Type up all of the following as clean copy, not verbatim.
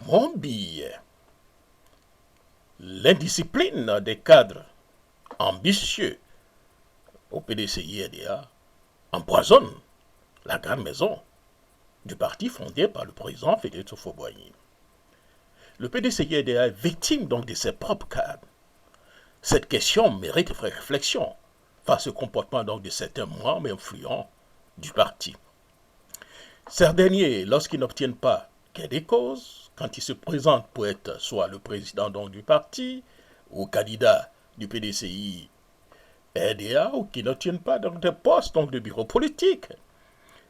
Mon billet, l'indiscipline des cadres ambitieux au PDCI-RDA empoisonne la grande maison du parti fondé par le président Félix Houphouët-Boigny. Le PDCI-RDA est victime donc de ses propres cadres. Cette question mérite réflexion face au comportement donc de certains membres influents du parti. Ces derniers, lorsqu'ils n'obtiennent pas gain des causes, quand ils se présentent pour être soit le président donc du parti ou candidat du PDCI RDA ou qui n'obtiennent pas donc des postes donc de bureau politique,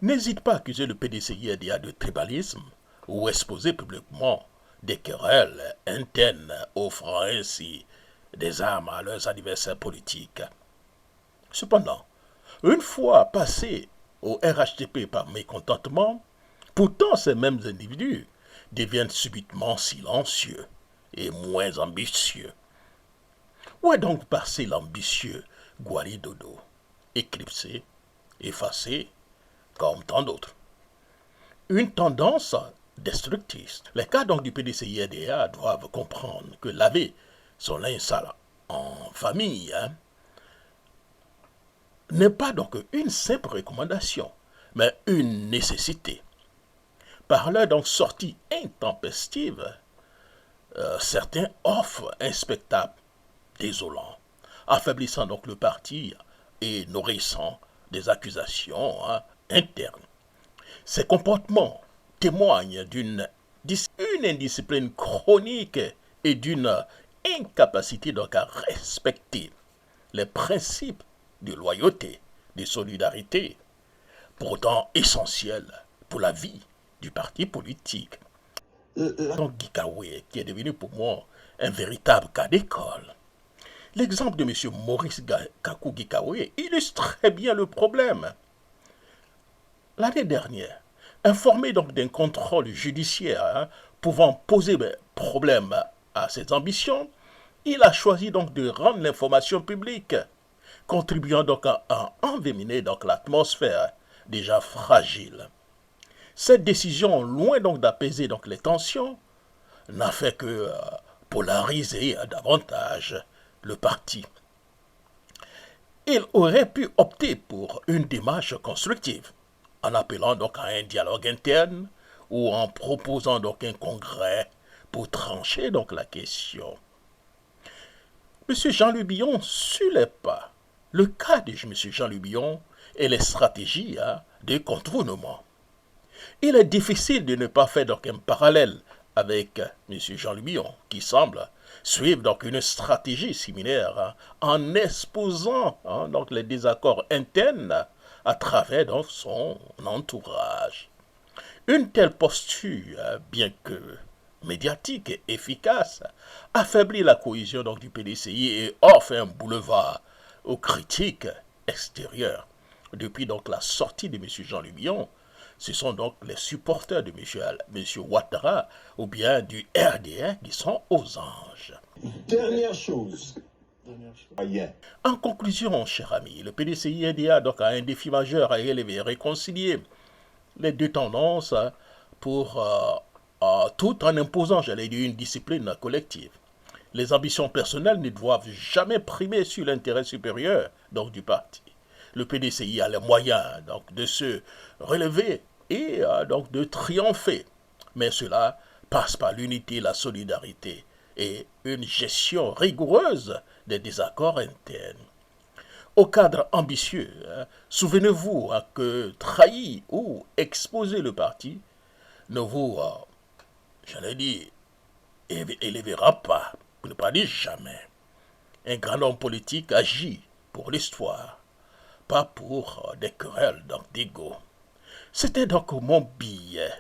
n'hésitent pas à accuser le PDCI RDA de tribalisme ou exposer publiquement des querelles internes offrant ainsi des armes à leurs adversaires politiques. Cependant, une fois passés au RHDP par mécontentement, pourtant ces mêmes individus deviennent subitement silencieux et moins ambitieux. Où est donc passé l'ambitieux Gwari Dodo, éclipsé, effacé, comme tant d'autres? Une tendance destructrice. Les cas donc du PDCI-RDA doivent comprendre que laver son linge sale en famille n'est pas donc une simple recommandation, mais une nécessité. Par leur donc sortie intempestive, certains offrent un spectacle désolant, affaiblissant donc le parti et nourrissant des accusations internes. Ces comportements témoignent d'une indiscipline chronique et d'une incapacité donc à respecter les principes de loyauté, de solidarité, pourtant essentiels pour la vie du parti politique. Donc Gikawe, qui est devenu pour moi un véritable cas d'école. L'exemple de M. Maurice Kakou Gikawe illustre très bien le problème. L'année dernière, informé donc d'un contrôle judiciaire pouvant poser problème à ses ambitions, il a choisi donc de rendre l'information publique, contribuant donc à envenimer donc l'atmosphère déjà fragile. Cette décision, loin donc d'apaiser donc les tensions, n'a fait que polariser davantage le parti. Il aurait pu opter pour une démarche constructive, en appelant donc à un dialogue interne ou en proposant donc un congrès pour trancher donc la question. M. Jean-Louis Billon suit les pas. Le cas de M. Jean-Louis Billon et les stratégies de contournement. Il est difficile de ne pas faire donc un parallèle avec M. Jean-Louis Billon, qui semble suivre donc une stratégie similaire en exposant donc les désaccords internes à travers donc son entourage. Une telle posture, bien que médiatique et efficace, affaiblit la cohésion donc du PDCI et offre un boulevard aux critiques extérieures. Depuis donc la sortie de M. Jean-Louis Billon, ce sont donc les supporters de M. Ouattara ou bien du RDA qui sont aux anges. Dernière chose. En conclusion, cher ami, le PDCI-RDA donc a un défi majeur à relever, réconcilier les deux tendances pour tout en imposant, j'allais dire, une discipline collective. Les ambitions personnelles ne doivent jamais primer sur l'intérêt supérieur donc, du parti. Le PDCI a les moyens donc, de se relever et donc de triompher. Mais cela passe par l'unité, la solidarité et une gestion rigoureuse des désaccords internes. Au cadre ambitieux, souvenez-vous que trahir ou exposer le parti ne vous, j'allais dire, élèvera pas, pour ne pas dire jamais. Un grand homme politique agit pour l'histoire, pas pour des querelles d'ego. C'était donc mon billet,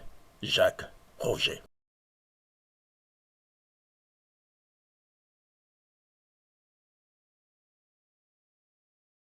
Jacques Roger.